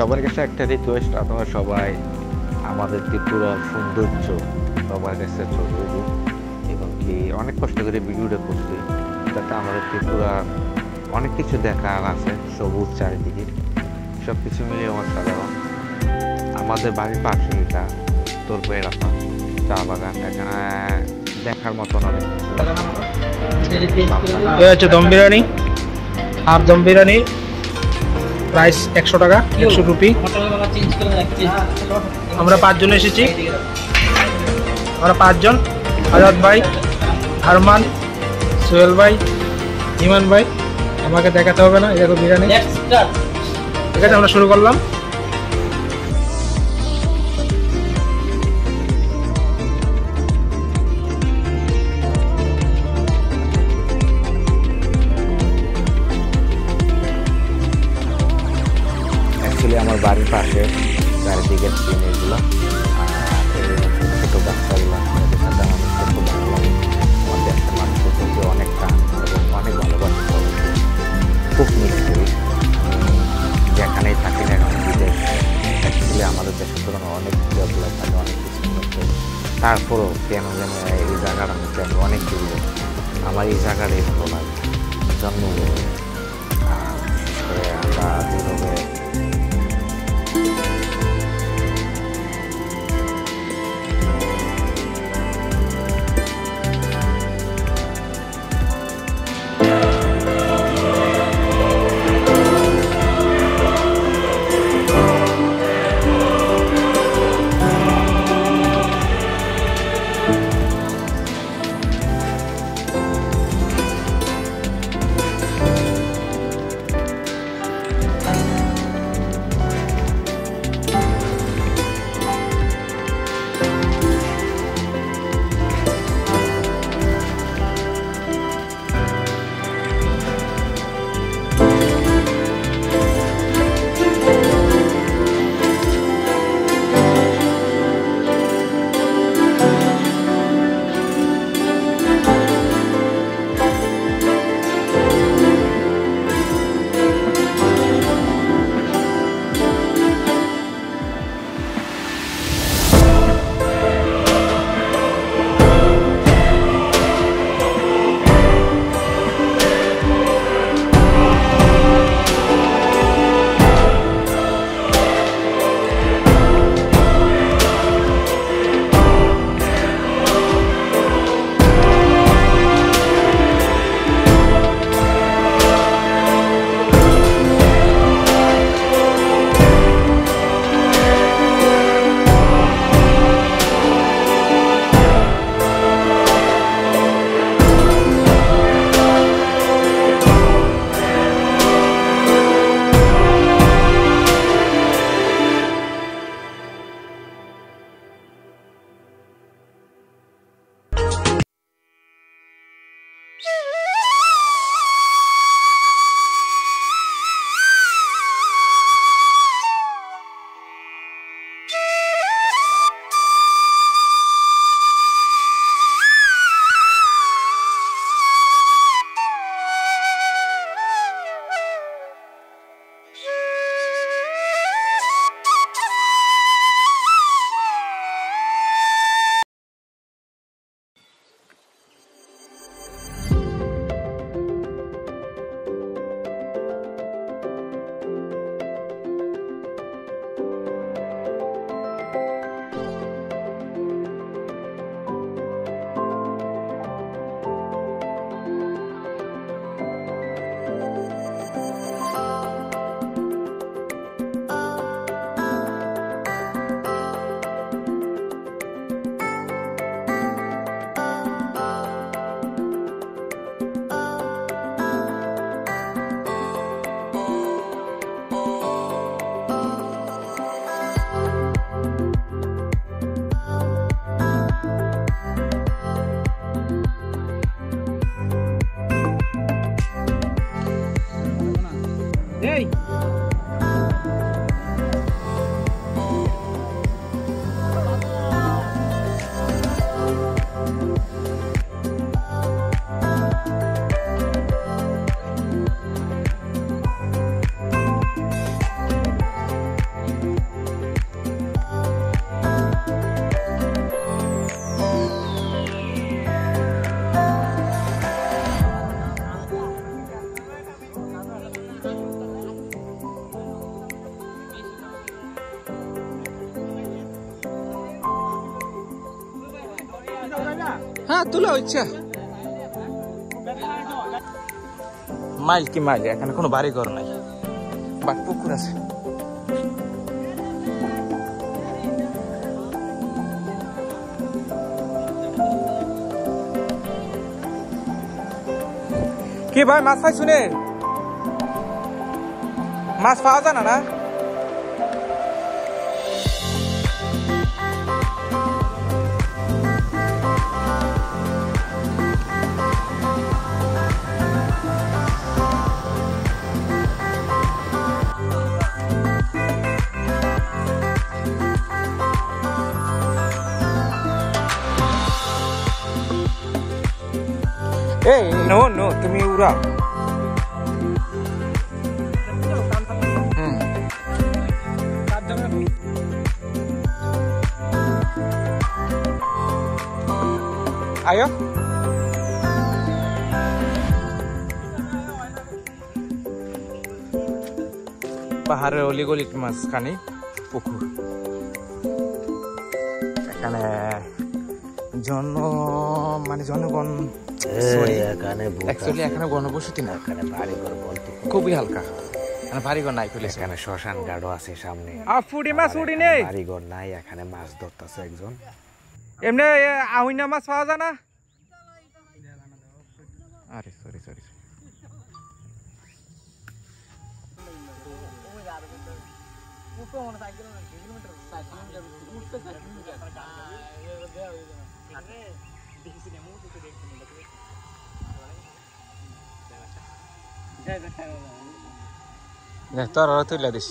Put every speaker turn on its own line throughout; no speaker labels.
সবার কাছে একটা রিকোয়েস্ট, আপনারা সবাই আমাদের ত্রিপুরার সৌন্দর্য সবার কাছে ছড়িয়ে দিন এবং কি অনেক কষ্ট করে ভিডিওটা করছি যাতে আমাদের ত্রিপুরার অনেক কিছু দেখার আছে, সবুজ চারিদিকে সব কিছু মিলিয়ে অসাধারণ। আমাদের বাড়ির পাশে এটা তোরপো এলাকা চা বাগান, এখানে দেখার মতন অনেক কিছু।
হচ্ছে দম বিরিয়ানি, হাফ দম বিরিয়ানি, প্রাইস 100 টাকা, 100 রুপি। আমরা 5 জন এসেছি, আমরা 5 জন, আজাদ ভাই, আরমান, সোহেল ভাই, ইমান ভাই। আমাকে দেখাতে হবে না, এই দেখো বিরিয়ানি। ঠিক আছে, আমরা শুরু করলাম।
আমার বাড়ির পাশে চারিদিকে সিন এগুলো, আর ছোটো বাচ্চাগুলো এদের সাথে আমার খুব ভালো লাগে। আমার দেশের মানুষের প্রতি অনেক টান এবং অনেক ভালোবাসা, খুব মিস করি। যেখানেই থাকি না এখন বিদেশ, অ্যাকচুয়ালি আমাদের দেশের তুলনায় অনেক ডেভেলপ থাকে, অনেক কিছু করতে, তারপরেও কেন যেন এই জায়গাটা আমি চাই অনেক দূরে। আমার এই জায়গাটাই ভালো লাগে, জন্মভূমি। আর বিশেষ করে আমরা যেভাবে তোলা হচ্ছে মাইল কি মাইল, এখানে কোনো বাড়ি ঘর নাই, বাট পুকুর আছে। কি ভাই মাছ পাই শুনে, মাছ পাওয়া যায় না? এই নো নো তুমি উড়া। Ayo. পাহাড়ের অলিগলির মাঝখানে পুকুর, এখানে জনগণ এখানে গণবসতি না, এখানে বাড়িঘর বলতে খুবই হালকা, এখানে বাড়িঘর নাই। এখানে শ্মশান ঘাটও আছে সামনে, বাড়িঘর নাই। এখানে মাছ ধরতেছে একজন, এমনি আহুইনা মাছ পাওয়া যায় না? আরে সরি সরি তোর তুলে দিস।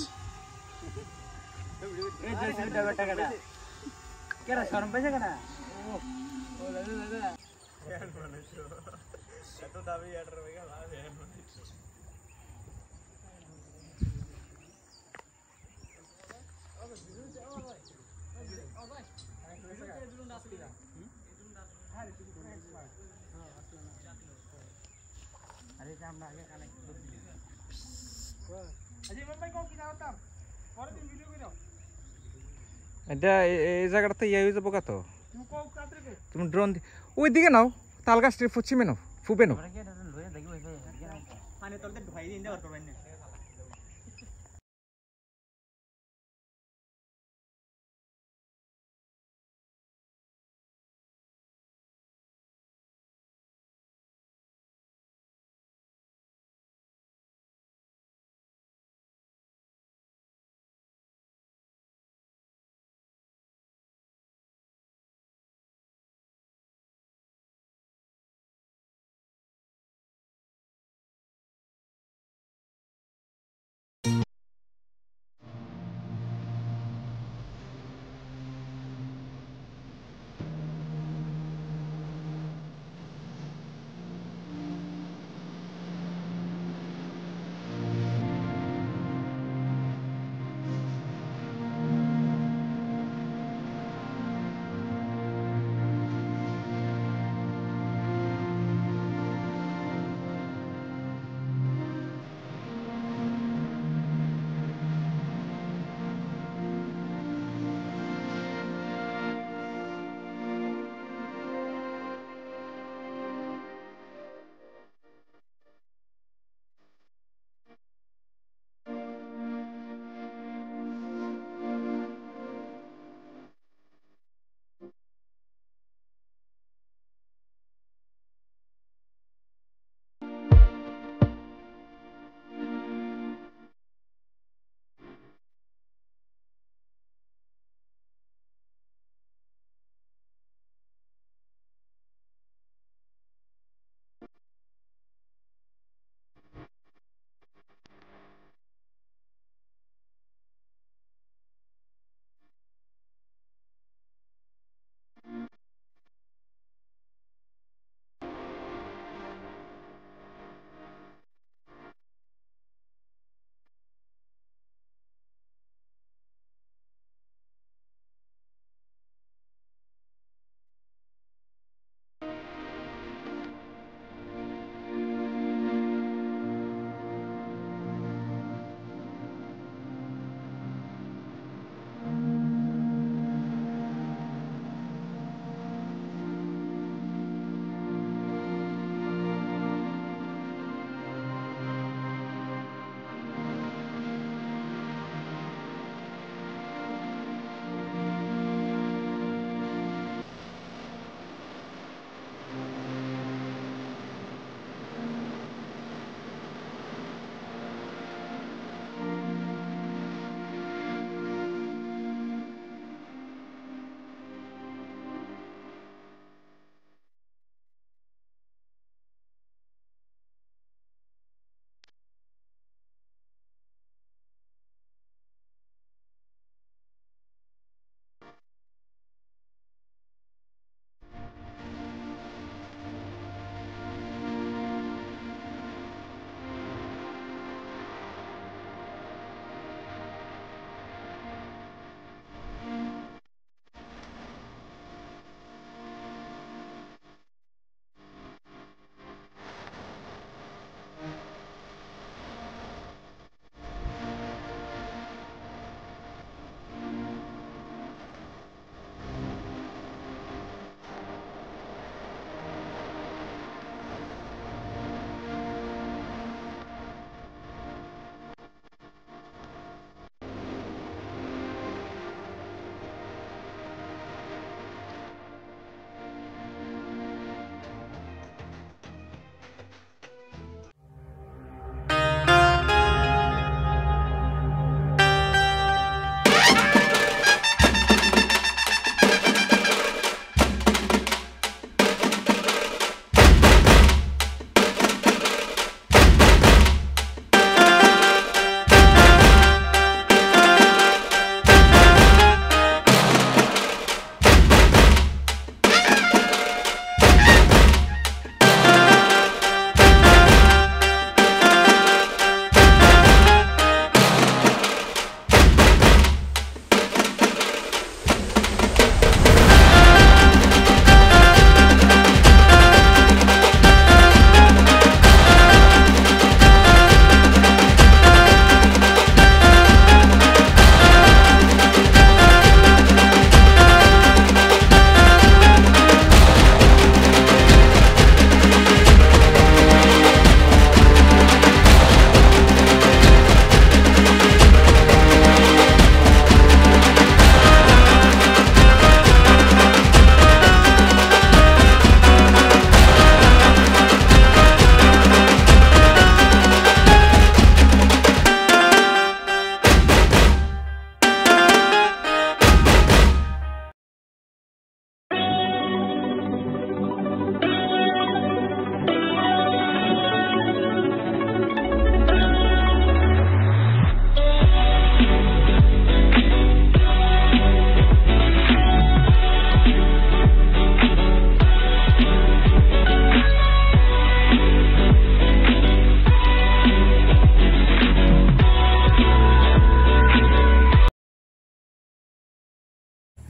এটা এই জায়গাটাতে ইয়ে হয়ে যাবো কত, তুমি ড্রোন ওই দিকে নাও, তাল গাছটির পশ্চিমে নাও, ফুবে নাও।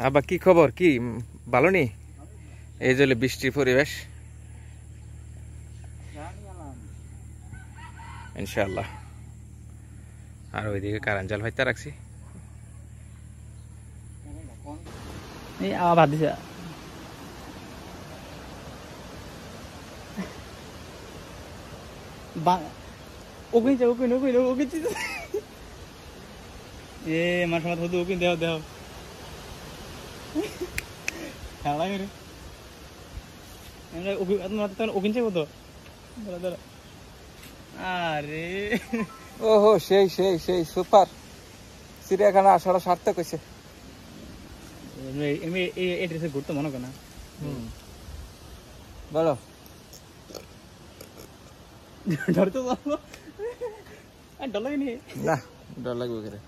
আবার কি খবর, কি ভালো নি? এই যে বৃষ্টির পরিবেশ ইনশাআল্লাহ। আর ওইদিকে কারেন্ট জাল হইতে রাখছি।
এই আবার দিছে ওকে এ আমার সময় হতো ওকে দেও দেও খেলাই রে আমরা ওকে তোমার ওকে চাইবো তো দাঁড়া দাঁড়া আরে
ওহো সেই সেই সেই সুপার, চিড়িয়াখানা আসাটা সার্থক হয়েছে।
এমনি এই ড্রেসে ঘুরতে মনে করে না
বলো
ধরতে পারবো আর ডর লাগে নি
না, ডর লাগবে